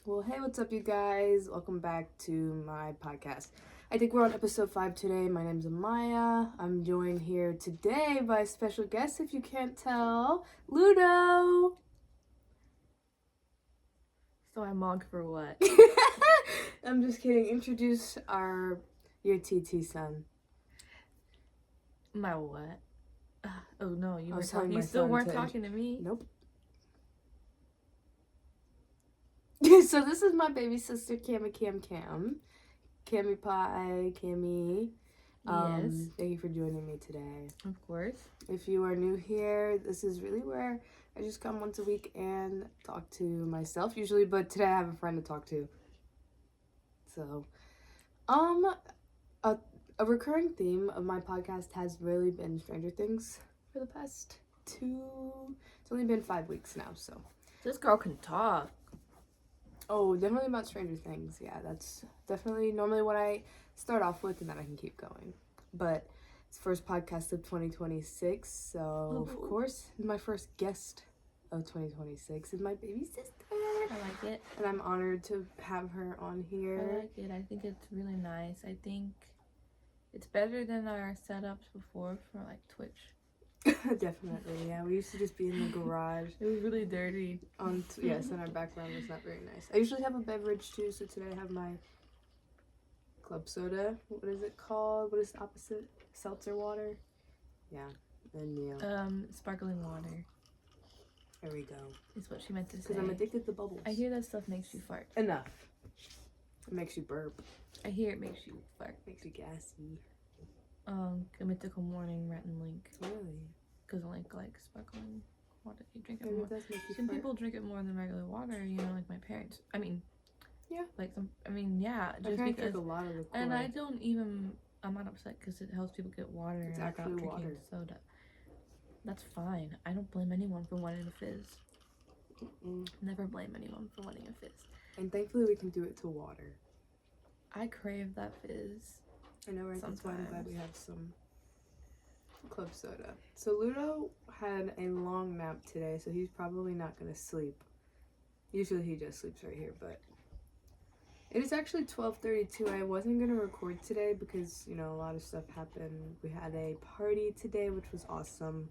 Well, hey, what's up, you guys? Welcome back to my podcast. I think we're on episode 5 today. My name's Amaya. I'm joined here today by a special guest, if you can't tell, Ludo. So I mog for what? I'm just kidding. Introduce your TT son. My what? Oh no, you I were was telling talking. my You still son weren't to- talking to me. Nope. So this is my baby sister, Cami Cami Pie, Cami. Yes, Thank you for joining me today. of course. If you are new here, this is really where I just come once a week and talk to myself usually, but today I have a friend to talk to. So, a recurring theme of my podcast has really been Stranger Things for the past it's only been 5 weeks now, so. This girl can talk. Oh, definitely about Stranger Things. Yeah, that's definitely normally what I start off with, and then I can keep going. But it's first podcast of 2026, so of course, my first guest of 2026 is my baby sister. I like it. And I'm honored to have her on I here. like it. I think it's really nice. I think it's better than our setups before for like Twitch. Definitely, yeah. We used to just be in the garage. It was really dirty. Yes, and our background was not very nice. I usually have a beverage too, so today I have my club soda. What is it called? What is the opposite? Seltzer water? Yeah. And Sparkling water there we go. is what she meant to say. Because I'm addicted to bubbles. I hear that stuff makes you fart. Enough. It makes you burp. I hear it makes you fart. Makes you gassy. Mythical morning rent and link. Really? Because I like sparkling water. You drink it Maybe more. it does make you Some fart. people drink it more than regular water, you know, like my parents. I mean, Yeah. Like My just parents because. drink a lot of liqueur. And I don't even. I'm not upset because it helps people get water. It's and I stopped actually drinking water. soda. That's fine. I don't blame anyone for wanting a fizz. Never blame anyone for wanting a fizz. And thankfully we can do it to water. I crave that fizz. I know, right? That's why I'm glad Sometimes. we have some club soda. So Ludo had a long nap today, so he's probably not going to sleep. Usually he just sleeps right here, but it is actually 12:32. I wasn't going to record today because, you know, a lot of stuff happened. We had a party today, which was awesome.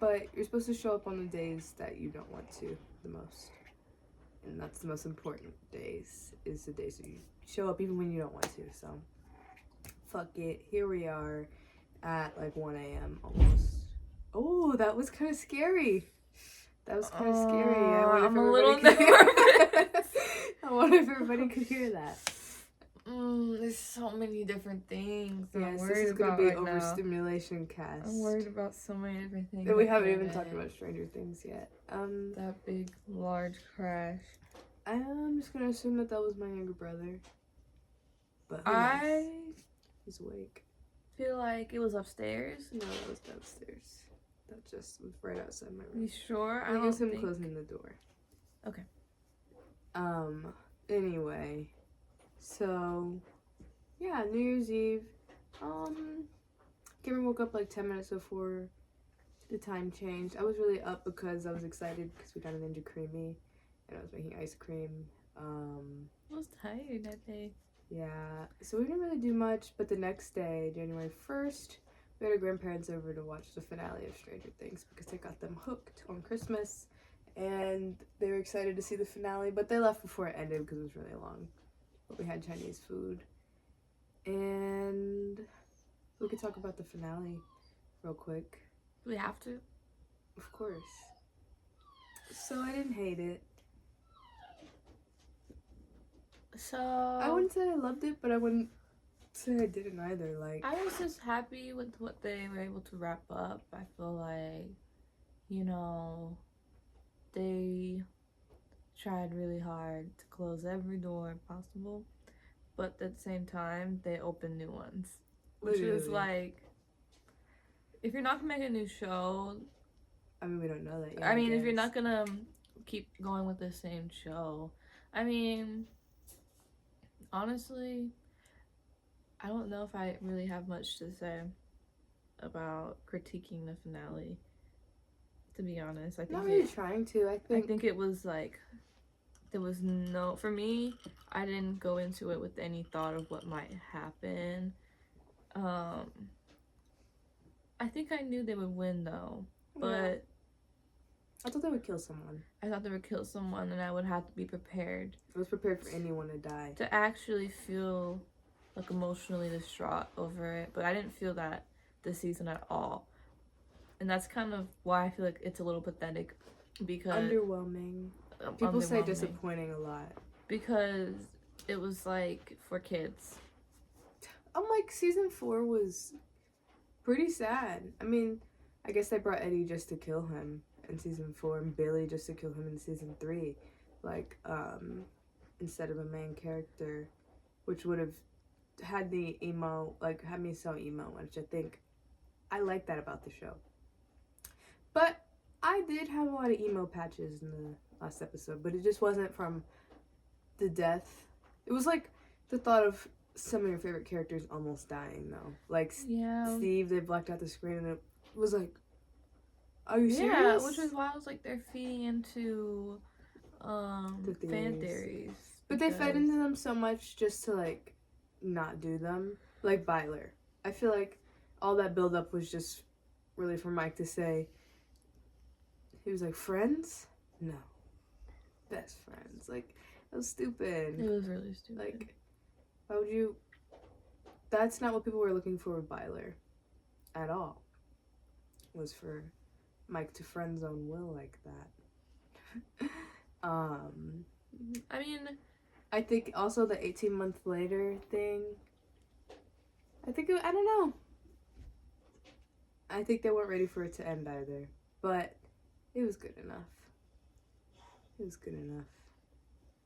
But you're supposed to show up on the days that you don't want to the most. And that's the most important days, is the days that you show up even when you don't want to. So, fuck it. Here we are at like 1 a.m. almost. Oh, that was kind of scary. That was kind of scary. I'm a little nervous. I wonder if everybody could hear that. There's so many different things. Yes, I'm this worried is going about to be right now. overstimulation cast. I'm worried about so many different things. And we I haven't can't even talked edit. about Stranger Things yet. That big, large crash. I'm just gonna assume that was my younger brother. But who I knows? He's awake. feel like it was upstairs. No, that was downstairs. That just was right outside my room. You sure? I guess him closing the door. Okay. Anyway, so yeah, New Year's Eve. Cameron woke up like 10 minutes before the time changed. I was really up because I was excited because we got a Ninja Creamy and I was making ice cream. I was tired that day. Yeah, so we didn't really do much, but the next day, January 1st, we had our grandparents over to watch the finale of Stranger Things because I got them hooked on Christmas, and they were excited to see the finale, but they left before it ended because it was really long. But we had Chinese food, and we could talk about the finale real quick. Do we have to? Of course. So I didn't hate it. So I wouldn't say I loved it, but I wouldn't say I didn't either. Like, I was just happy with what they were able to wrap up. I feel like, you know, they tried really hard to close every door possible, but at the same time, they opened new ones. Which is literally. like, if you're not gonna make a new show, I mean, we don't know that yet. I mean, if you're guess. not gonna keep going with the same show, I mean, honestly, I don't know if I really have much to say about critiquing the finale. To be honest, I think Not really trying to. I think it was like there was no, for me, I didn't go into it with any thought of what might happen. I think I knew they would win though, but Yeah. I thought they would kill someone. I thought they would kill someone, and I would have to be prepared. I was prepared for anyone to die. To actually feel like emotionally distraught over it, but I didn't feel that this season at all. And that's kind of why I feel like it's a little pathetic, because Underwhelming. People say disappointing a lot. Because it was like for kids. I'm like, season 4 was pretty sad. I mean, I guess they brought Eddie just to kill him in season 4 and Billy just to kill him in season 3. Like, instead of a main character, which would have had the emo, like, had me so emo, which I think I like that about the show. But I did have a lot of emo patches in the last episode, but it just wasn't from the death. It was like the thought of some of your favorite characters almost dying, though. Like, Steve, they blacked out the screen, and it was like, are you serious? Yeah, which is why I was like, they're feeding into fan theories. But they fed into them so much just to, like, not do them. Like Byler. I feel like all that buildup was just really for Mike to say, he was like, friends? No. Best friends. Like, that was stupid. It was really stupid. Like, why would you... That's not what people were looking for with Byler. At all. Was for Mike to friend zone Will like that. I mean... I think also the 18 month later thing... I don't know. I think they weren't ready for it to end either. But it was good enough. It was good enough.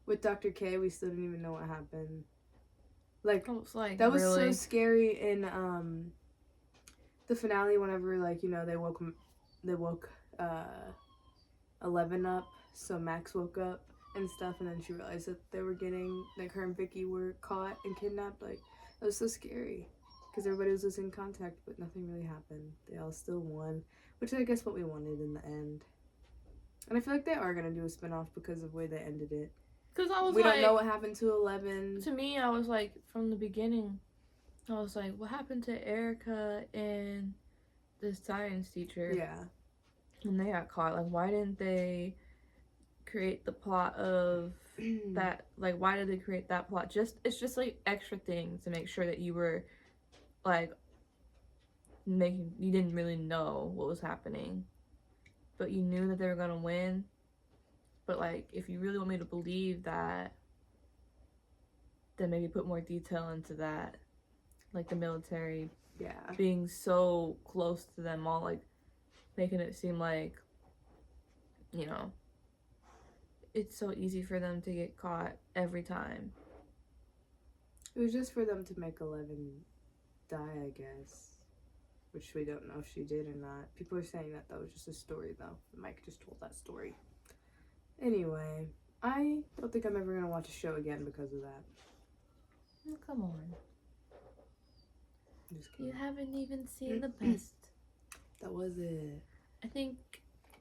With Dr. K, we still didn't even know what happened. Like that was really? so scary in the finale whenever, like, you know, they woke 11 up, so Max woke up and stuff, and then she realized that they were getting, like, her and Vicky were caught and kidnapped. Like, that was so scary. Because everybody was losing contact, but nothing really happened. They all still won, which is, I guess, what we wanted in the end. And I feel like they are going to do a spinoff because of the way they ended it. Because I was we don't know what happened to 11. To me, I was like, from the beginning, I was like, what happened to Erica and the science teacher? Yeah. When they got caught. Like, why didn't they create the plot of that? Like, why did they create that plot? It's just like extra things to make sure that you were, like, you didn't really know what was happening, but you knew that they were gonna win. But, like, if you really want me to believe that, then maybe put more detail into that, like the military being so close to them all, like making it seem like, you know, it's so easy for them to get caught every time. It was just for them to make 11 die, I guess. Which we don't know if she did or not. People are saying that was just a story, though. Mike just told that story. Anyway, I don't think I'm ever going to watch a show again because of that. Oh, come on. Just kidding. You haven't even seen the best. That was it. I think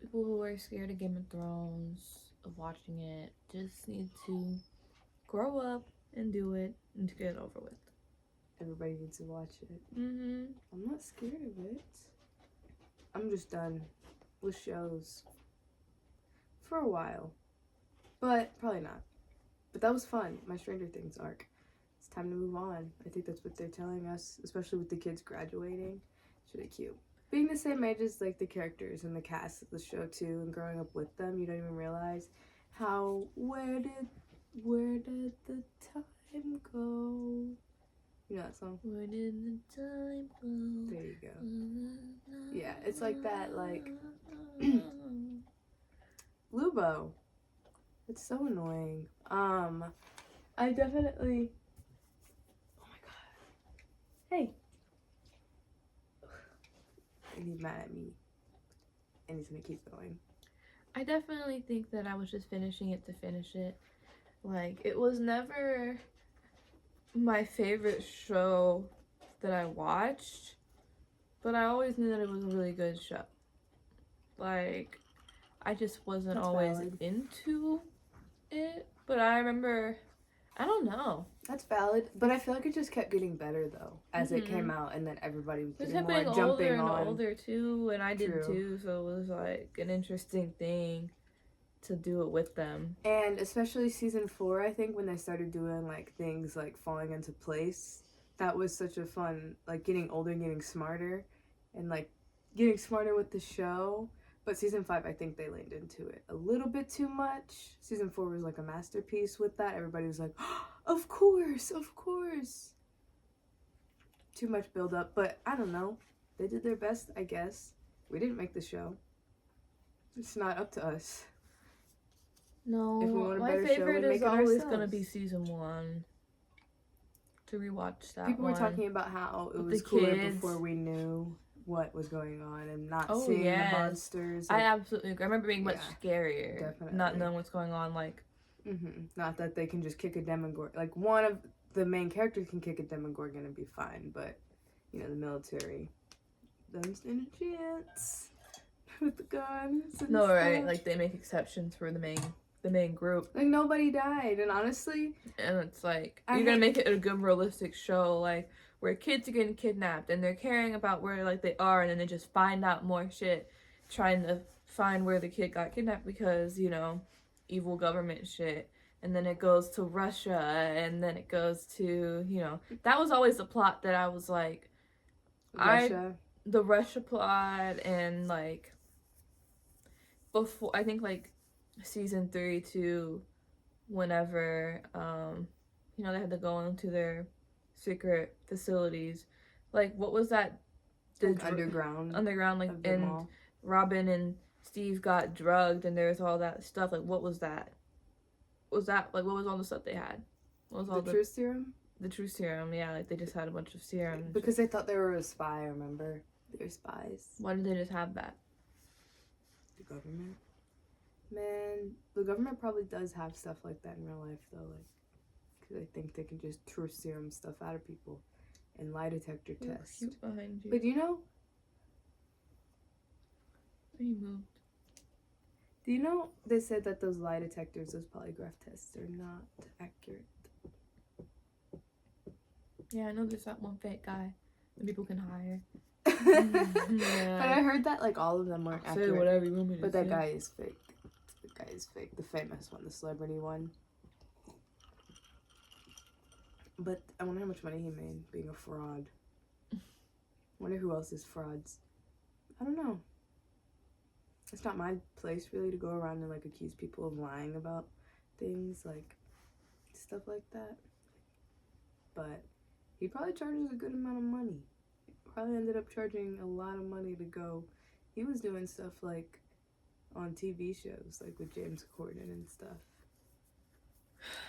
people who are scared of Game of Thrones, of watching it, just need to grow up and do it and to get it over with. Everybody needs to watch it. Mm-hmm. I'm not scared of it. I'm just done with shows. For a while. But probably not. But that was fun. My Stranger Things arc. It's time to move on. I think that's what they're telling us, especially with the kids graduating. It's really cute. Being the same age as, like, the characters and the cast of the show too, and growing up with them, you don't even realize how where did the time go? You know that song? Where did the time go? There you go. Yeah, it's like that, like Lubo. It's so annoying. I definitely... Oh my god. Hey. And he's mad at me. And he's gonna keep going. I definitely think that I was just finishing it to finish it. Like, it was never my favorite show that I watched, but I always knew that it was a really good show. Like, I just wasn't always into it, but I remember, I don't know. That's valid, but I feel like it just kept getting better though as it came Mhm. out, and then everybody was It getting kept more getting older jumping and on. older too, and I did True. too, so it was like an interesting thing to do it with them. And especially season 4, I think, when they started doing like things like falling into place, that was such a fun, like getting older, getting smarter, and like getting smarter with the show. But season 5, I think they leaned into it a little bit too much. Season 4 was like a masterpiece with that. Everybody was like, oh, of course, of course. Too much build up, but I don't know. They did their best, I guess. We didn't make the show. It's not up to us. No, If we want a my better show, favorite we make is it always ourselves. gonna be season 1. To rewatch that People one. were talking about how it with was the cooler kids. before we knew what was going on and not Oh, seeing the yes. monsters. I Like, absolutely agree. I remember being much scarier. definitely. Not knowing what's going on, like. Not that they can just kick a Demogorgon. Like, one of the main characters can kick a Demogorgon and be fine, but, you know, the military doesn't stand a chance with the guns and No, stuff. right? Like, they make exceptions for the main group. Like, nobody died, and honestly... And it's like, you're gonna make it a good, realistic show, like, where kids are getting kidnapped, and they're caring about where, like, they are, and then they just find out more shit, trying to find where the kid got kidnapped because, you know, evil government shit. And then it goes to Russia, and then it goes to, you know, that was always the plot that I was like, the Russia plot, and, like, before, I think, like, season 3 to whenever, you know, they had to go into their secret facilities. Like, what was that? Like underground, like, and Robin and Steve got drugged, and there's all that stuff. Like, what was that? What was all the stuff they had? What was all the truth serum? The truth serum, yeah. Like, they just had a bunch of serum. Because they thought they were a spy, remember? They were spies. Why did they just have that? The government. Man, the government probably does have stuff like that in real life, though. Like, because I think they can just truth serum stuff out of people and lie detector test. Behind you. But you know? He moved. Do you know they said that those lie detectors, those polygraph tests, are not accurate? Yeah, I know there's that one fake guy that people can hire. Yeah. But I heard that, like, all of them weren't accurate. Say whatever you want me to but say. that guy is fake. The guy is fake. The famous one, the celebrity one. But I wonder how much money he made being a fraud. I wonder who else is frauds. I don't know. It's not my place, really, to go around and, like, accuse people of lying about things, like, stuff like that. But he probably charges a good amount of money. Probably ended up charging a lot of money to go. He was doing stuff, like, on TV shows, like with James Corden and stuff.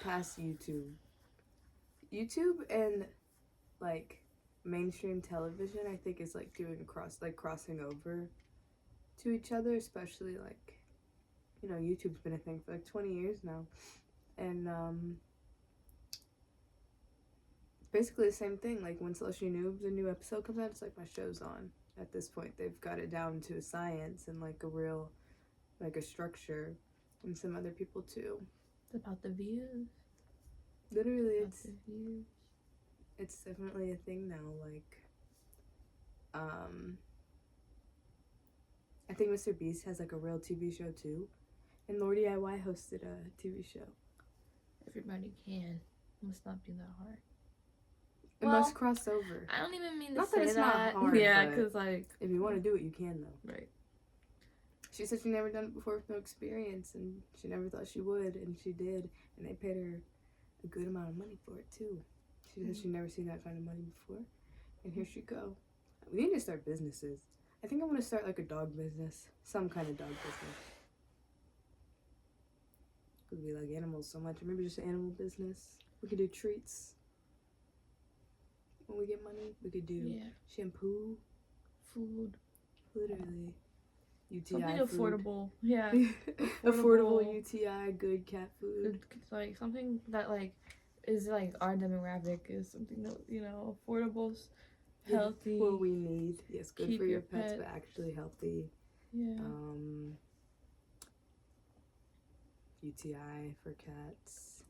Past YouTube. YouTube and, like, mainstream television, I think, is, like, doing crossing over to each other, especially, like, you know, YouTube's been a thing for, like, 20 years now. And, basically the same thing. Like, when Celestial Noobs, a new episode comes out, it's like my show's on. At this point, they've got it down to a science and, like, a real, like, a structure. And some other people, too. It's about the views. Literally, it's definitely a thing now. Like, I think Mr. Beast has, like, a real TV show, too. And Lord DIY hosted a TV show. Everybody can. It must not be that hard. It must cross over. I don't even mean to not say that it's not hard. Yeah, because, like... if you want to do it, you can, though. Right. She said she never done it before with no experience, and she never thought she would, and she did. And they paid her a good amount of money for it, too. She said she'd never seen that kind of money before. And here she go. We need to start businesses. I think I want to start, like, a dog business. Some kind of dog business. Because we like animals so much. Or maybe just an animal business. We could do treats. When we get money, we could do shampoo. Food. Literally. UTI something food. Affordable. Yeah. Affordable UTI, good cat food. It's like something that, like, is, like, our demographic is something that, you know, affordable, healthy. What we need. Yes, good for your pets, pet. but actually healthy. Yeah. UTI for cats,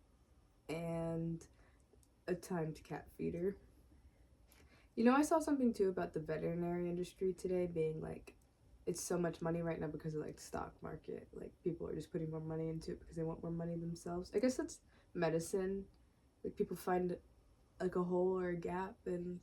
and a timed cat feeder. You know, I saw something too about the veterinary industry today being like, it's so much money right now because of like the stock market. Like people are just putting more money into it because they want more money themselves. I guess that's medicine. Like people find like a hole or a gap and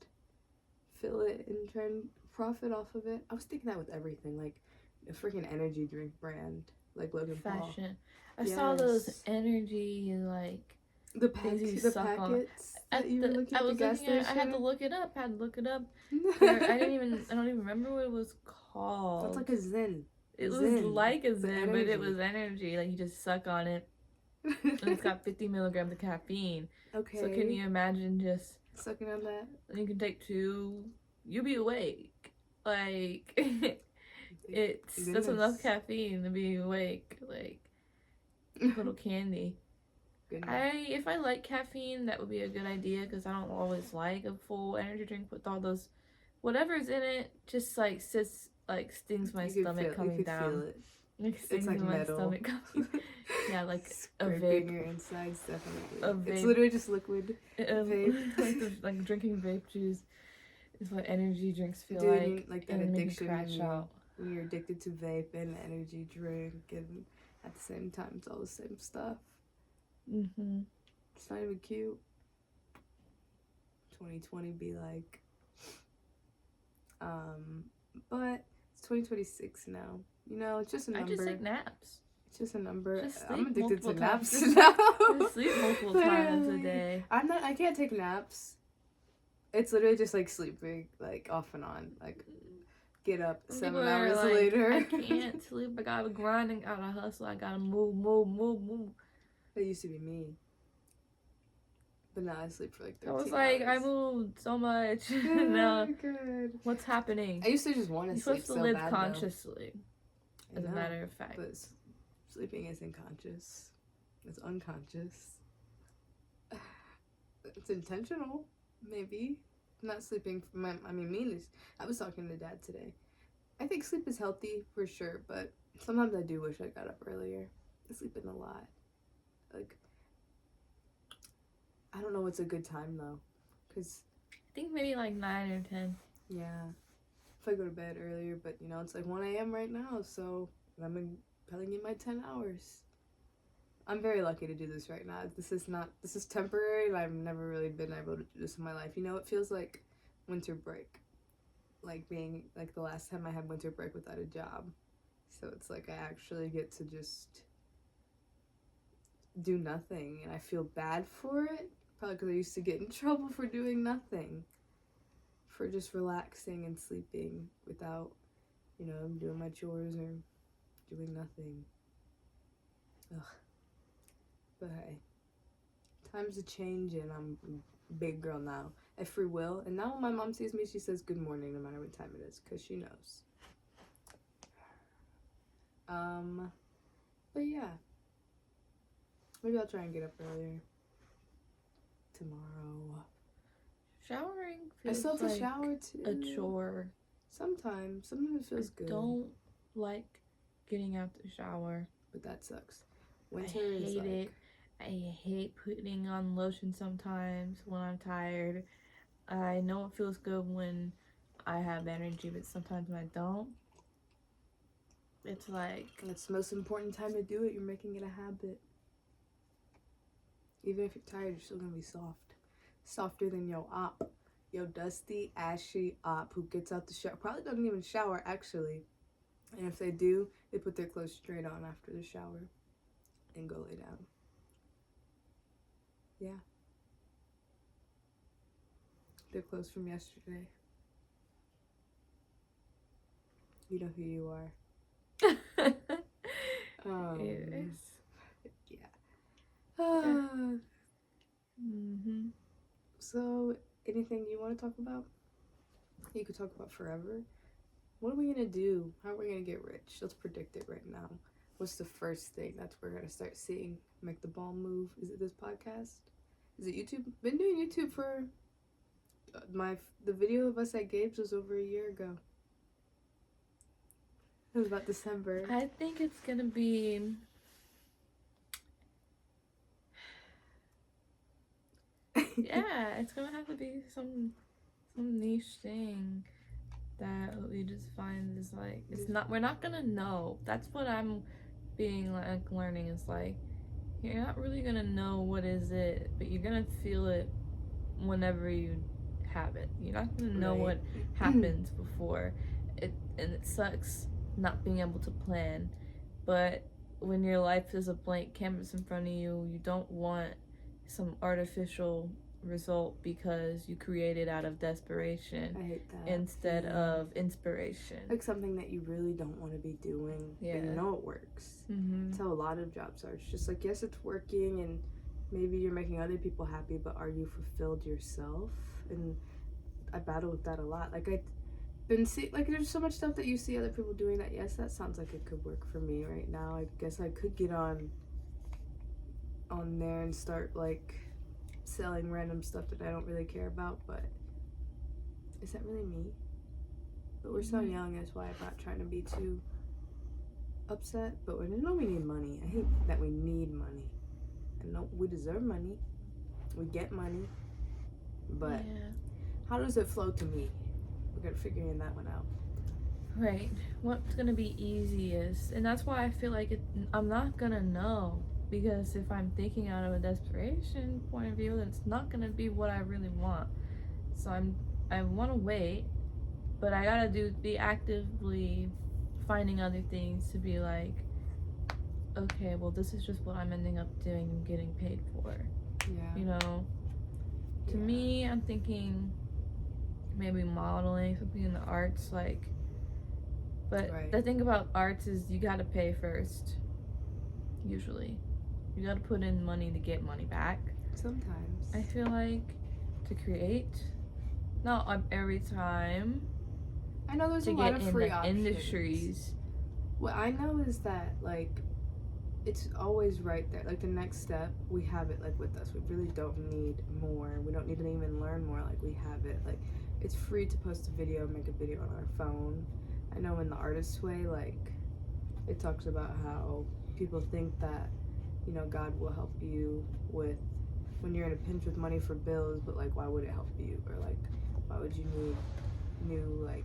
fill it and try and profit off of it. I was thinking that with everything, like a freaking energy drink brand, like Logan Paul. Fashion. I saw those energy like the things you the suck on. packets that you were looking at the gas station. I had to look it up. I don't even remember what it was called. It's like a Zen. It was like a Zen, but it was energy. Like you just suck on it. And it's got 50 milligrams of caffeine. Okay. So can you imagine just sucking on that? And you can take 2. You'll be awake. Like that's enough caffeine to be awake. Like little candy. If I like caffeine, that would be a good idea because I don't always like a full energy drink with all those whatever's in it. Just like stings my stomach coming down. Feel it. Like stings it's like my metal. stomach coming. Yeah, like a vape. vape. Your insides, definitely. A vape. It's literally just liquid. Vape. like drinking vape juice is what energy drinks feel like that addiction out. When you're addicted to vape and energy drink, and at the same time, it's all the same stuff. Mm-hmm. It's not even cute. 2020 be like, but it's 2026 now. You know, it's just a number. I just take naps. It's just a number. Just I'm addicted to naps times. now. Just sleep multiple times a day. I can't take naps. It's literally just like sleeping, like off and on. Like get up 7 hours later. I can't sleep. I gotta grind and gotta hustle. I gotta move. That used to be me. But now I sleep for like 13 I was like, hours. I moved so much. No, good. What's happening? I used to just want to sleep so bad. You're supposed to live consciously, as a matter of fact. But sleeping isn't conscious. It's unconscious. It's intentional, maybe. Not sleeping. I was talking to Dad today. I think sleep is healthy for sure, but sometimes I do wish I got up earlier. I sleep in a lot. Like, I don't know what's a good time though, because I think maybe like 9 or 10. Yeah, if I go to bed earlier, but you know it's like 1 a.m. right now, so I'm gonna probably need my 10 hours. I'm very lucky to do this right now. This is temporary, and I've never really been able to do this in my life. You know, it feels like winter break, like being like the last time I had winter break without a job. So it's like I actually get to just do nothing, and I feel bad for it. Probably because I used to get in trouble for doing nothing, for just relaxing and sleeping without, you know, doing my chores or doing nothing. Ugh. But hey, times are changing. I'm a big girl now. I have free will, and now when my mom sees me, she says good morning no matter what time it is, because she knows. But yeah. Maybe I'll try and get up earlier tomorrow. Showering I feels still have like to shower too. a chore. Sometimes it feels good. I don't like getting out the shower. But that sucks. Winter is like... it. I hate putting on lotion sometimes when I'm tired. I know it feels good when I have energy, but sometimes when I don't, it's like... It's the most important time to do it. You're making it a habit. Even if you're tired, you're still gonna be soft. Softer than yo op. Yo dusty, ashy op who gets out the shower. Probably doesn't even shower, actually. And if they do, they put their clothes straight on after the shower and go lay down. Yeah. Their clothes from yesterday. You know who you are. Yes. So, anything you want to talk about? You could talk about forever. What are we going to do? How are we going to get rich? Let's predict it right now. What's the first thing that we're going to start seeing make the ball move? Is it this podcast? Is it YouTube? Been doing YouTube for... The video of us at Gabe's was over a year ago. It was about December. I think it's going to be Yeah, it's gonna have to be some niche thing that we just find is like it's not. We're not gonna know. That's what I'm being like learning is like you're not really gonna know what is it, but you're gonna feel it whenever you have it. You're not gonna know Right. what happens before it, and it sucks not being able to plan. But when your life is a blank canvas in front of you, you don't want some artificial result because you created out of desperation I hate that. instead of inspiration. Like something that you really don't want to be doing, but you know it works. That's how a lot of jobs are. It's just like, yes, it's working and maybe you're making other people happy, but are you fulfilled yourself? And I battle with that a lot. Like I've been like there's so much stuff that you see other people doing that, yes, that sounds like it could work for me right now. I guess I could get on there and start like selling random stuff that I don't really care about, but is that really me? But we're so young, that's why I'm not trying to be too upset. But we know we need money. I hate that we need money. I know we deserve money. We get money. But how does it flow to me? We're gonna figuring that one out. Right. What's gonna be easiest, and that's why I feel like I'm not gonna know. Because if I'm thinking out of a desperation point of view, then it's not gonna be what I really want. So I want to wait, but I gotta be actively finding other things to be like, okay, well this is just what I'm ending up doing and getting paid for. Yeah. You know. To me, I'm thinking maybe modeling, something in the arts, like. But the thing about arts is you gotta pay first. Usually. You gotta put in money to get money back. Sometimes. I feel like to create, not every time. I know there's to a lot get of in free the options. Industries. What I know is that like it's always right there. Like the next step, we have it like with us. We really don't need more. We don't need to even learn more. Like we have it. Like it's free to post a video, make a video on our phone. I know in the artist's way, like it talks about how people think that, you know, God will help you with when you're in a pinch with money for bills, but like why would it help you? Or like why would you need new like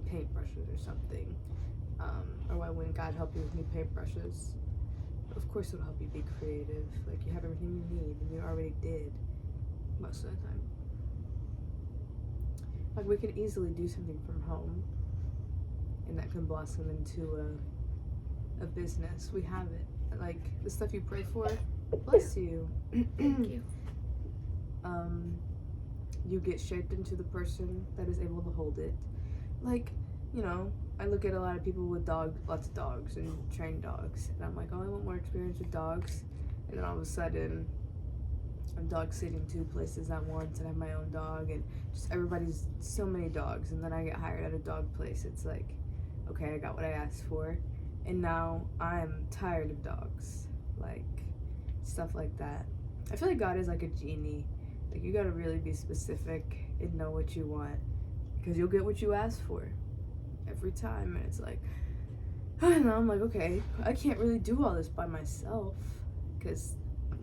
paintbrushes or something? Or why wouldn't God help you with new paintbrushes? Of course it'll help you be creative. Like you have everything you need and you already did most of the time. Like we could easily do something from home and that can blossom into a business. We have it. Like the stuff you pray for, bless you. Thank you. You get shaped into the person that is able to hold it. Like, you know, I look at a lot of people with lots of dogs and trained dogs, and I'm like, oh, I want more experience with dogs. And then all of a sudden, I'm dog sitting 2 places at once, and I have my own dog, and just everybody's so many dogs. And then I get hired at a dog place. It's like, okay, I got what I asked for, and now I'm tired of dogs, like stuff like that. I feel like God is like a genie. Like you gotta really be specific and know what you want, because you'll get what you ask for every time. And it's like, I don't know, I'm like, okay, I can't really do all this by myself, because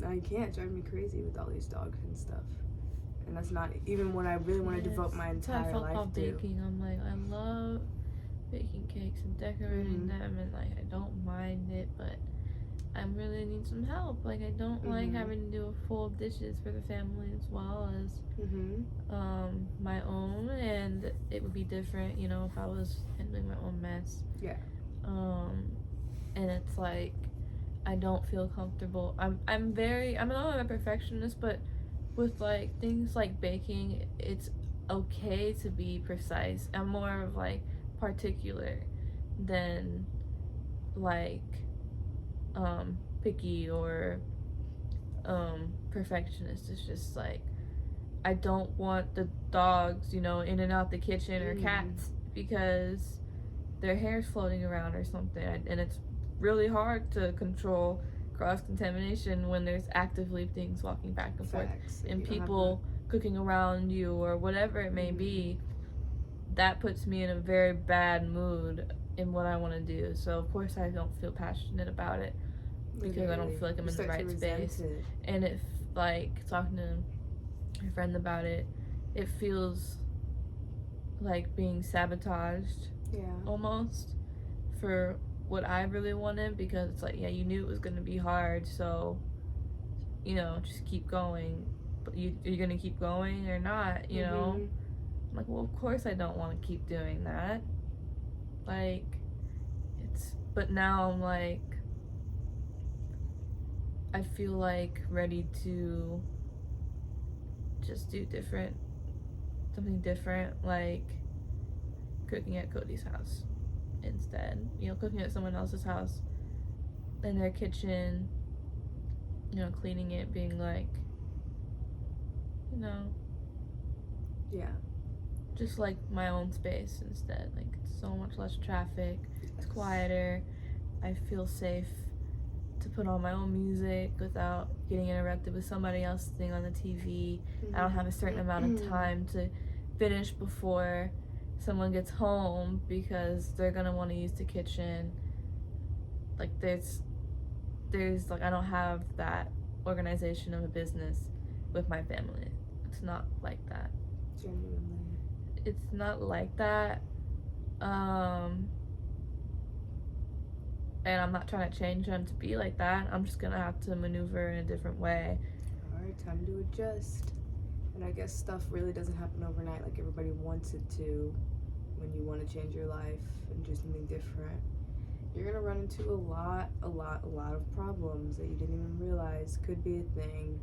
I can't. Drive me crazy with all these dogs and stuff. And that's not even what I really want to devote my entire life to. I felt about baking. I'm like, I love baking cakes and decorating them, and like I don't mind it, but I really need some help. Like I don't like having to do a full dishes for the family as well as my own, and it would be different, you know, if I was handling my own mess. Yeah. And it's like I don't feel comfortable. I'm not a perfectionist, but with like things like baking, it's okay to be precise. I'm more of like particular than like picky or perfectionist. It's just like I don't want the dogs, you know, in and out the kitchen or cats because their hair's floating around or something, and it's really hard to control cross-contamination when there's actively things walking back and forth and people cooking around you or whatever it may be. That puts me in a very bad mood in what I want to do. So of course I don't feel passionate about it because I don't feel like I'm in the right space. And if like talking to my friend about it, it feels like being sabotaged almost for what I really wanted, because it's like, yeah, you knew it was going to be hard, so, you know, just keep going. But you're going to keep going or not, you know? I'm like, well, of course I don't want to keep doing that. Like, but now I'm like, I feel like ready to just do something different, like cooking at Cody's house instead. You know, cooking at someone else's house in their kitchen, you know, cleaning it, being like, you know, just like my own space instead. Like, it's so much less traffic, it's quieter, I feel safe to put on my own music without getting interrupted with somebody else thing on the TV. I don't have a certain amount of time to finish before someone gets home because they're gonna want to use the kitchen. Like, there's like, I don't have that organization of a business with my family. It's not like that. Genuinely. It's not like that. And I'm not trying to change them to be like that. I'm just gonna have to maneuver in a different way. Alright, time to adjust. And I guess stuff really doesn't happen overnight like everybody wants it to. When you want to change your life and do something different, you're gonna run into a lot of problems that you didn't even realize could be a thing.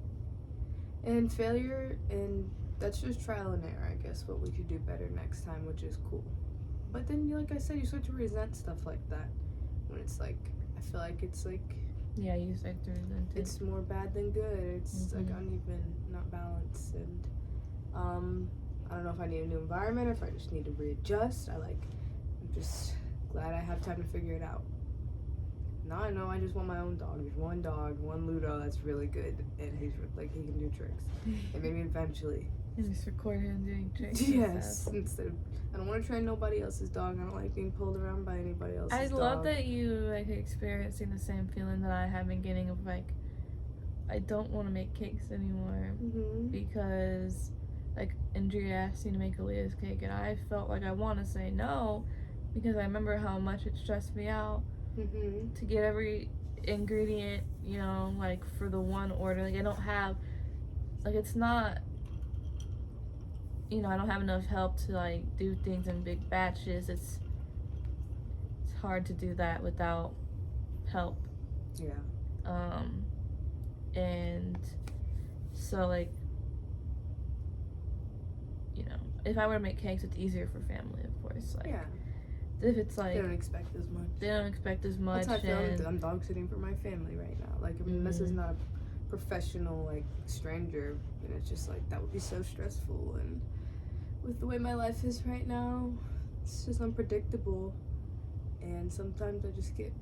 And failure, and that's just trial and error, I guess, what we could do better next time, which is cool. But then, like I said, you start to resent stuff like that. When it's like, I feel like it's like, yeah, you start to resent it. It's more bad than good. It's like uneven, not balanced. And I don't know if I need a new environment or if I just need to readjust. I'm just glad I have time to figure it out. Now I know I just want my own dog. There's one dog, one Ludo that's really good, and he's like, he can do tricks. And maybe eventually. And just record him doing tricks. Yes, instead of, I don't want to try nobody else's dog. I don't like being pulled around by anybody else's dog. I love that you like experiencing the same feeling that I have been getting of like, I don't want to make cakes anymore because like Andrea asked me to make Aaliyah's cake, and I felt like I want to say no because I remember how much it stressed me out to get every ingredient, you know, like for the one order. Like, I don't have, like, it's not, you know, I don't have enough help to like do things in big batches. It's hard to do that without help. And so, like, you know, if I were to make cakes, it's easier for family, of course. Like, if it's like they don't expect as much. That's how I feel. I'm dog sitting for my family right now. Like, I mean, this is not a professional like stranger, and it's just like that would be so stressful. And with the way my life is right now, it's just unpredictable. And sometimes I just get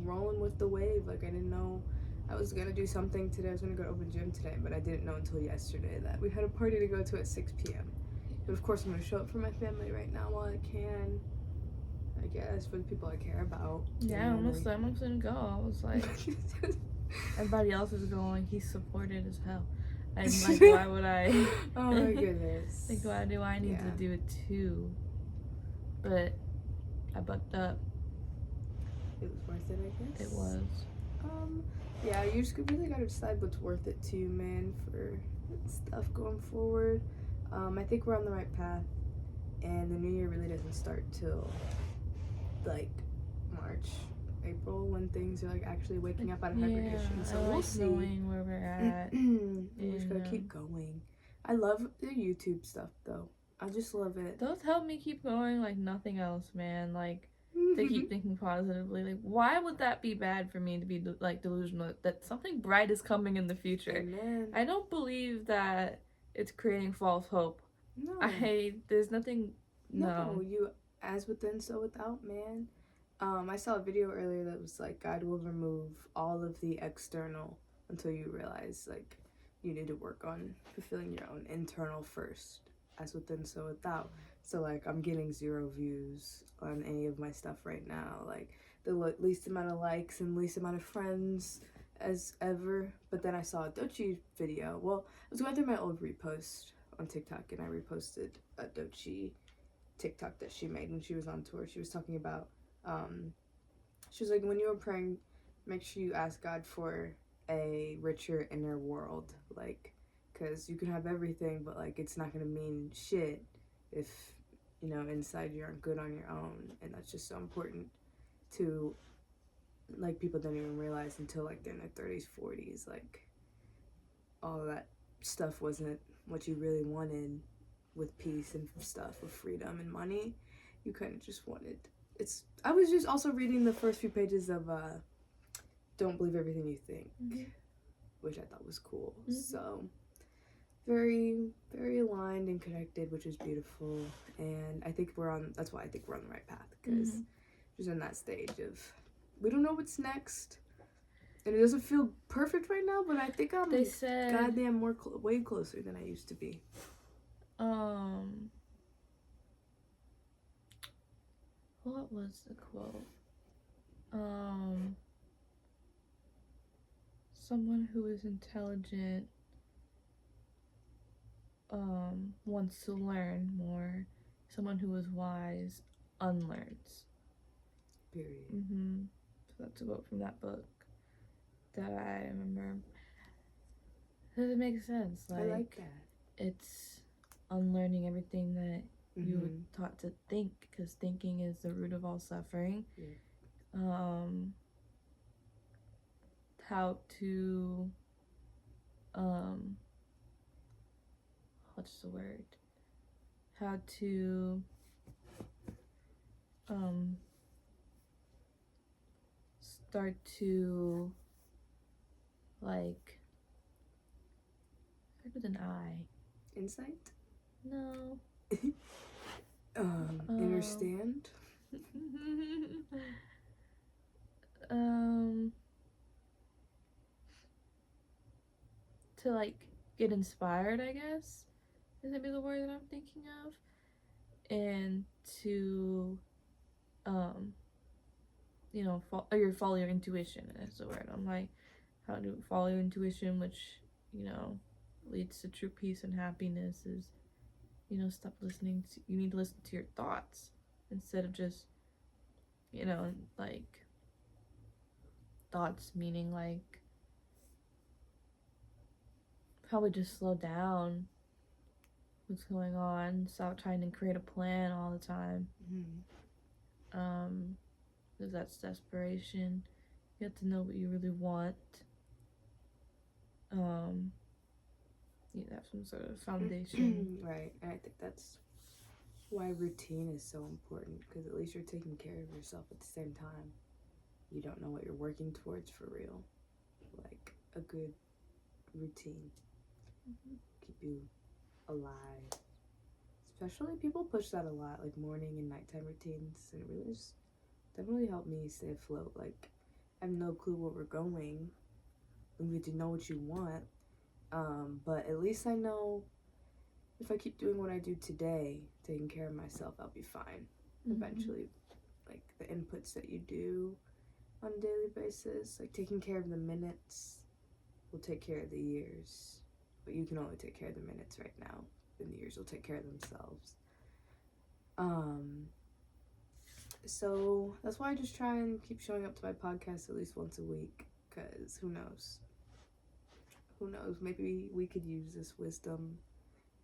rolling with the wave. Like, I didn't know I was gonna do something today. I was gonna go to open gym today, but I didn't know until yesterday that we had a party to go to at 6 p.m. But of course, I'm gonna show up for my family right now while I can. I guess for the people I care about. Yeah, I'm almost gonna go. I was like, everybody else is going. He's supported as hell. And like, why would I? Oh my goodness. Like, why do I need to do it too? But I bucked up. It was worth it, I guess. It was. Yeah, you just really gotta decide what's worth it to you, man, for stuff going forward. I think we're on the right path, and the new year really doesn't start till like March, April, when things are like actually waking up out of hibernation. So we'll see. Knowing where we're at. We just gotta keep going. I love the YouTube stuff though. I just love it. Those help me keep going like nothing else, man. Like, they keep thinking positively. Like, why would that be bad for me to be like delusional that something bright is coming in the future? Amen. I don't believe that it's creating false hope. No. There's nothing. No. You as within, so without, man. I saw a video earlier that was like, God will remove all of the external until you realize like you need to work on fulfilling your own internal first. As within, so without. So like, I'm getting 0 views on any of my stuff right now. Like, the least amount of likes and least amount of friends as ever, but then I saw a Dochi video. Well, I was going through my old repost on TikTok, and I reposted a Dochi TikTok that she made when she was on tour. She was talking about, she was like, when you were praying, make sure you ask God for a richer inner world, like, because you can have everything, but like it's not gonna mean shit if inside you aren't good on your own. And that's just so important to, like, people don't even realize until like they're in their 30s, 40s, like all that stuff wasn't what you really wanted with peace and stuff, with freedom and money. You kind of just wanted, I was just also reading the first few pages of Don't Believe Everything You Think, which I thought was cool. So very, very aligned and connected, which is beautiful. And I think that's why I think we're on the right path, because just in that stage of, we don't know what's next. And it doesn't feel perfect right now, but I think I'm goddamn way closer than I used to be. What was the quote? Someone who is intelligent wants to learn more. Someone who is wise unlearns. Period. So that's a quote from that book that I remember. Does it make sense? I like that. It's unlearning everything that you were taught to think, because thinking is the root of all suffering. How to what's the word? How to start to, like, start with an I. Insight? No. Understand? To, like, get inspired, I guess, is maybe the word that I'm thinking of. And to, follow your intuition is the word. I'm like, how to follow your intuition, which, leads to true peace and happiness, is, stop listening to, you need to listen to your thoughts instead of just, like, thoughts meaning, like, probably just slow down what's going on, stop trying to create a plan all the time. Because that's desperation. You have to know what you really want. You have some sort of foundation. Right. And I think that's why routine is so important, because at least you're taking care of yourself at the same time. You don't know what you're working towards for real. Like a good routine. Keep you alive. Especially people push that a lot, like morning and nighttime routines, and it really just definitely helped me stay afloat. Like, I have no clue where we're going. We need to know what you want, but at least I know if I keep doing what I do today, taking care of myself, I'll be fine. Eventually, like the inputs that you do on a daily basis, like taking care of the minutes will take care of the years. But you can only take care of the minutes right now. Then the years will take care of themselves. So that's why I just try and keep showing up to my podcast at least once a week, because who knows? Maybe we could use this wisdom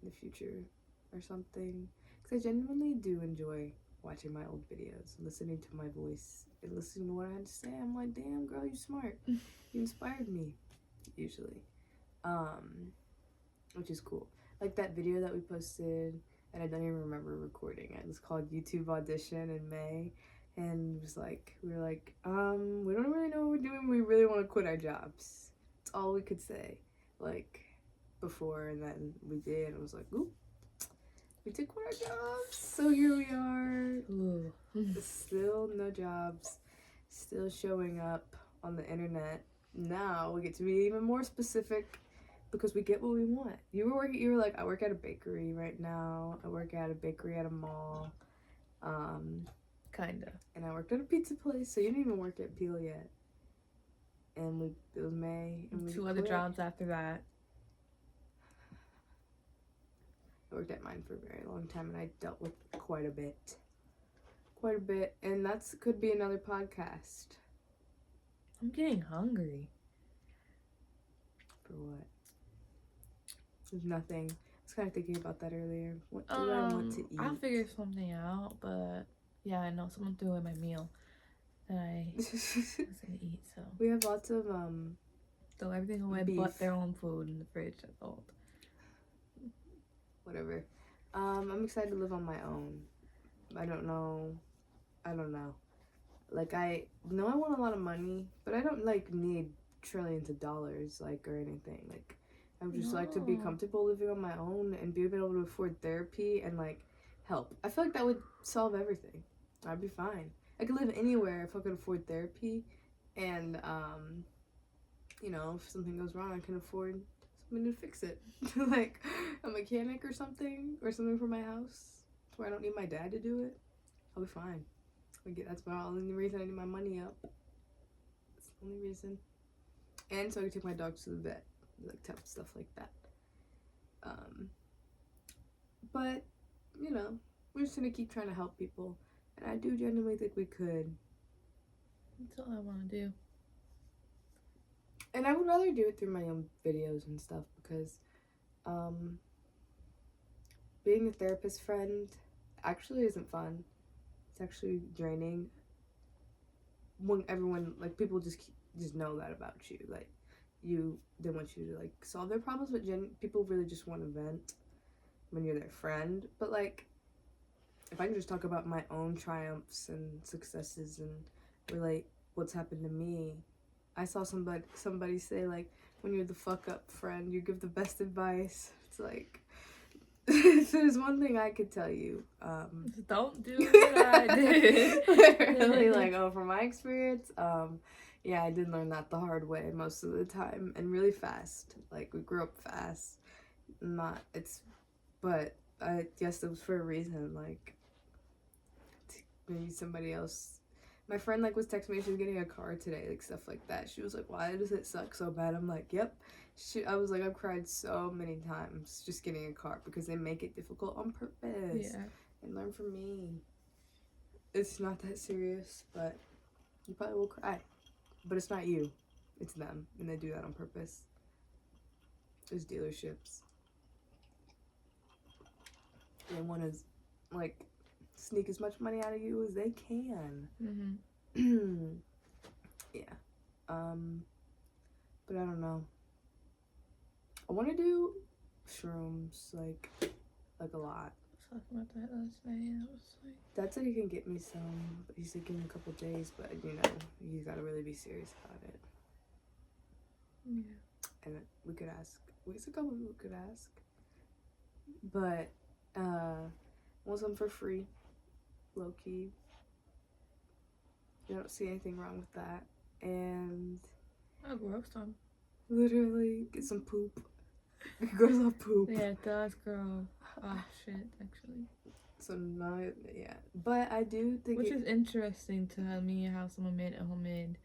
in the future or something. Because I genuinely do enjoy watching my old videos, listening to my voice, and listening to what I had to say. I'm like, damn, girl, you smart. You inspired me, usually. Which is cool. Like that video that we posted, and I don't even remember recording it. It was called YouTube Audition in May, and it was like, we were like, we don't really know what we're doing. We really want to quit our jobs. That's all we could say, like, before, and then we did. It was like, oop, we did quit our jobs. So here we are. Ooh. Still no jobs, still showing up on the internet. Now we get to be even more specific, because we get what we want. You were like, I work at a bakery right now. I work at a bakery at a mall. Kinda. And I worked at a pizza place, so you didn't even work at Peel yet. and it was May, and we 2 other quit. jobs after that. I worked at mine for a very long time, and I dealt with quite a bit, and that's could be another podcast. I'm getting hungry. For what? There's nothing. I was kind of thinking about that earlier. What do I want to eat? I'll figure something out, but yeah, I know someone threw away my meal that I was gonna eat, so We have lots of throw everything away beef. but their own food in the fridge. That's all. Whatever. I'm excited to live on my own. I don't know. Like, I know I want a lot of money, but I don't, like, need trillions of dollars, like, or anything. Like, I would just like to be No. comfortable living on my own and be able to afford therapy and, like, help. I feel like that would solve everything. I'd be fine. I could live anywhere if I could afford therapy, and, you know, if something goes wrong, I can afford somebody to fix it. Like, a mechanic or something for my house, where I don't need my dad to do it. I'll be fine. That's the only reason I need my money up. That's the only reason. And so I can take my dogs to the vet, like stuff like that. But, you know, we're just gonna keep trying to help people. And I do genuinely think we could. That's all I want to do. And I would rather do it through my own videos and stuff because being a therapist friend actually isn't fun. It's actually draining. When everyone, like, people just know that about you. Like, they want you to, like, solve their problems, but people really just want to vent when you're their friend. But, like, if I can just talk about my own triumphs and successes and relate what's happened to me. I saw somebody say, like, when you're the fuck up friend, you give the best advice. It's like, if there's one thing I could tell you, don't do what I did. Literally, like, from my experience, yeah, I did learn that the hard way most of the time and really fast. Like, we grew up fast. But I guess it was for a reason. Like, maybe somebody else. My friend, like, was texting me, she was getting a car today, like, stuff like that. She was like, why does it suck so bad? I'm like, yep. I was like, I've cried so many times just getting a car because they make it difficult on purpose. Yeah. And learn from me. It's not that serious, but you probably will cry. But it's not you. It's them. And they do that on purpose. There's dealerships. They want to, like, sneak as much money out of you as they can. Mm-hmm. Yeah. But I don't know. I want to do shrooms, like a lot. I was talking about that last night. I was like, Dad said he can get me some, but he said give me a couple days, but, you know, you gotta really be serious about it. yeah. And we could ask. There's a couple people we could ask. But, want some for free. Low key. I don't see anything wrong with that. And Oh, gross time. literally get some poop. Girls love poop. Yeah, it does, girl. Oh, shit, actually. So, no, yeah. But I do think Which is interesting to me how someone made it homemade.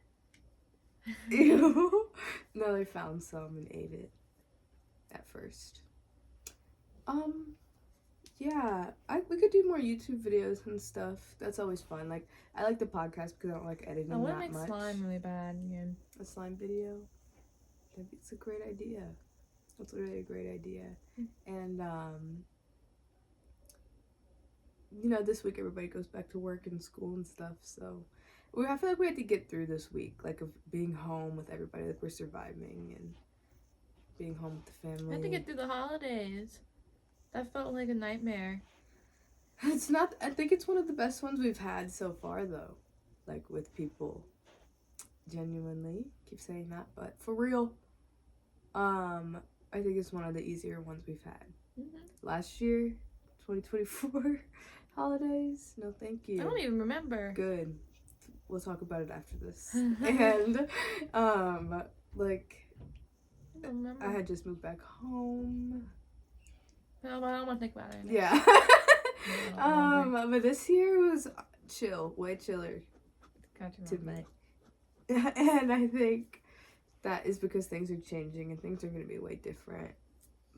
Ew. No, they found some and ate it at first. Yeah, we could do more YouTube videos and stuff. That's always fun. Like, I like the podcast because I don't like editing I want to that make much. slime really bad again. A slime video. It's a great idea. That's really a great idea. And, you know, this week everybody goes back to work and school and stuff, so I feel like we had to get through this week, like, of being home with everybody, like, we're surviving and being home with the family. I had to get through the holidays. That felt like a nightmare. It's not, I think it's one of the best ones we've had so far, though, like, with people. Genuinely, keep saying that, but for real, I think it's one of the easier ones we've had. Mm-hmm. Last year, 2024 holidays, no thank you. I don't even remember. Good. We'll talk about it after this. And, like, I don't remember. I had just moved back home. No, but I don't want to think about it. Yeah. No, but this year was chill, way chiller Gotcha, to Mom. me. And I think that is because things are changing and things are going to be way different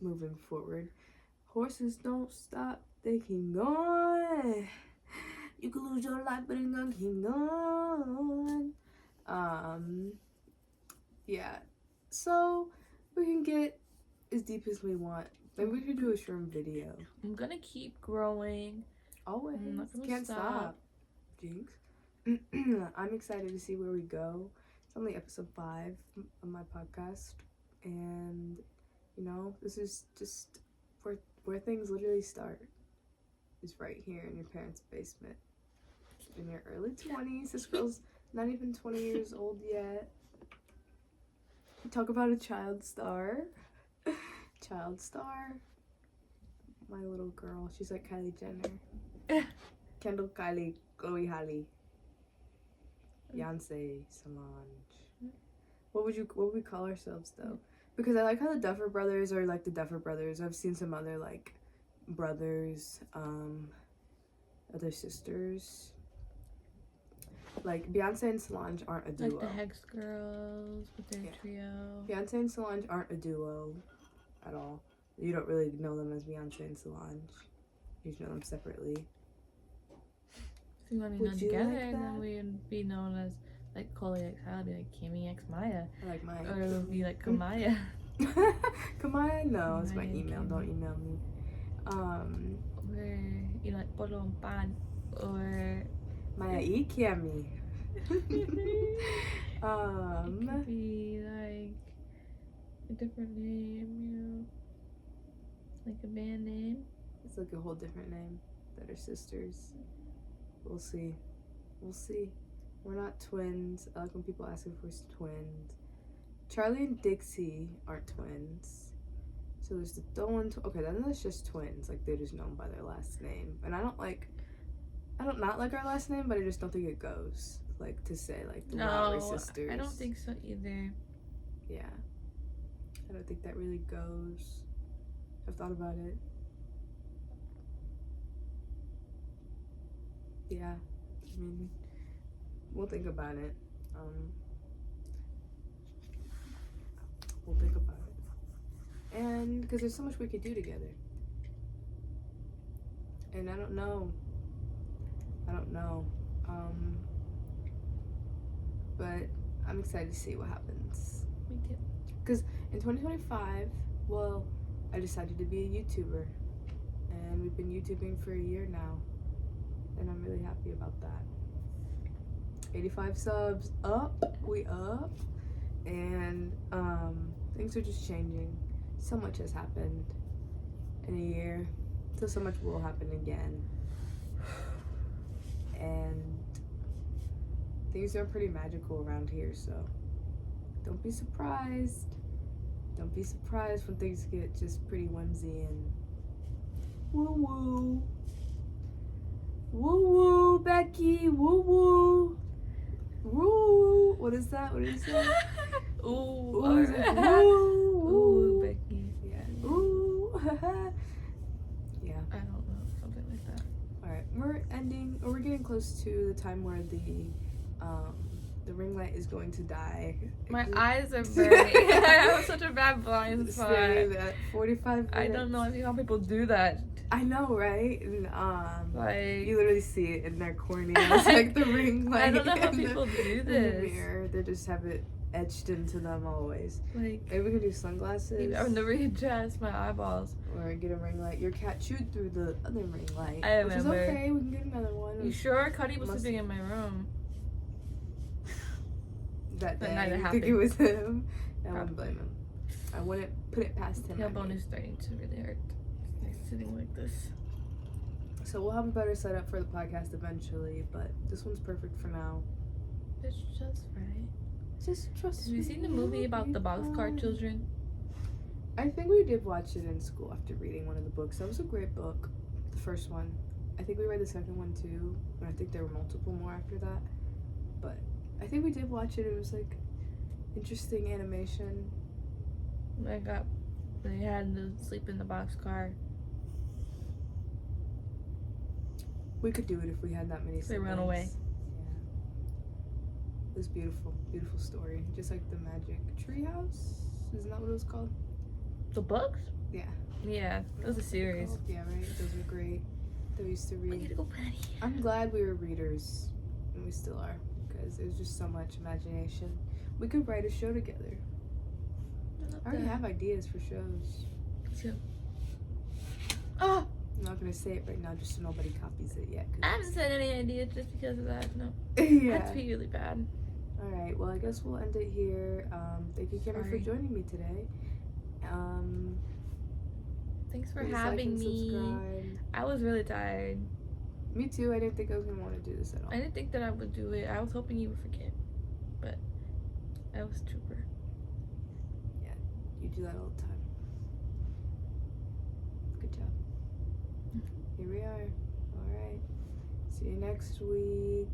moving forward. Horses don't stop, they keep going. You can lose your life, but it's gonna keep going. Yeah. So we can get as deep as we want. Maybe we could do a shroom video. I'm gonna keep growing. Always. I'm not gonna Can't stop. Jinx. I'm excited to see where we go. It's only episode 5 of my podcast. And, you know, this is just where things literally start. Is right here in your parents' basement. In your early 20s. This girl's not even 20 years old yet. Talk about a child star. Child star. My little girl. She's like Kylie Jenner. Kendall, Kylie, Chloe, Halle. Beyonce, Solange. What would we call ourselves though? Because I like how the Duffer Brothers are like the Duffer Brothers. I've seen some other like brothers, other sisters. Like Beyonce and Solange aren't a duo. Like the Hex Girls with their trio. Beyonce and Solange aren't a duo at all. You don't really know them as Beyonce and Solange. You just know them separately. If you want to be known together, then we'd be known as like Chloe X Halle, be like Kimmy X Maya. I like Maya. Or it would be like Kamaya. Kamaya? No, it's my Kamaya, email. Kimmy. Don't email me. Or you know, like Polo and Pan. Or Maya y Kiami. it could be like a different name, you know, like a band name. It's like a whole different name that are sisters. We'll see. We're not twins. I like when people ask if we're twins. Charlie and Dixie aren't twins. So there's the Dolan. Okay, then there's just twins. Like they're just known by their last name. And I don't not like our last name, but I just don't think it goes. Like to say like the Lowry sisters. I don't think so either. Yeah. I don't think that really goes. I've thought about it. Yeah. I mean, we'll think about it. We'll think about it. And because there's so much we could do together. And I don't know. But I'm excited to see what happens. Me too. Because in 2025, well, I decided to be a YouTuber. And we've been YouTubing for a year now. And I'm really happy about that. 85 subs up. We up. And things are just changing. So much has happened in a year. So much will happen again. And things are pretty magical around here, so don't be surprised. Don't be surprised when things get just pretty whimsy and woo-woo. Woo-woo, Becky, woo-woo. Woo. What is that? Ooh. Ooh. Is it woo. Ooh, Becky. Yeah. Ooh. Yeah. I don't know. Something like that. Alright, we're getting close to the time where the ring light is going to die. My eyes are burning. I have such a bad blind spot. At 45 minutes. I don't know how people do that. I know, right? And Like, you literally see it in their corneas, like the ring light. I don't know how people do in the this. mirror. They just have it etched into them always. Like, Maybe we could do sunglasses. I'm never readjust my eyeballs. Or get a ring light. Your cat chewed through the other ring light. I Which is remember. okay. We can get another one. You sure? Cuddy was sleeping in my room. That That day. night it I think happened. it was him. I wouldn't Probably. blame him. I wouldn't put it past him. Tailbone is starting to really hurt. Like, sitting like this. So we'll have a better setup for the podcast eventually, but this one's perfect for now. It's just right. Just trust Have me. you seen the movie about the boxcar children? I think we did watch it in school after reading one of the books. That was a great book. The first one. I think we read the second one too. And I think there were multiple more after that. But I think we did watch it. It was like interesting animation. They had to sleep in the boxcar. We could do it if we had that many They siblings. ran away. It was beautiful, beautiful story. Just like the Magic Treehouse. Isn't that what it was called? The books? Yeah. Yeah, it was a series. Yeah, right. Those were great. That we used to I read. gotta go potty. I'm glad we were readers, and we still are, because there's just so much imagination. We could write a show together. I already have ideas for shows. Too. Oh, I'm not gonna say it right now, just so nobody copies it yet. I haven't said any ideas just because of that. No, Yeah. that's be really bad. All right. Well, I guess we'll end it here. Thank you, Cameron, for Sorry. joining me today. Thanks for Please like having and me. subscribe. I was really tired. Me too. I didn't think I was gonna want to do this at all. I didn't think that I would do it. I was hoping you would forget, but I was a trooper. You do that all the time. Good job. Here we are. All right. See you next week.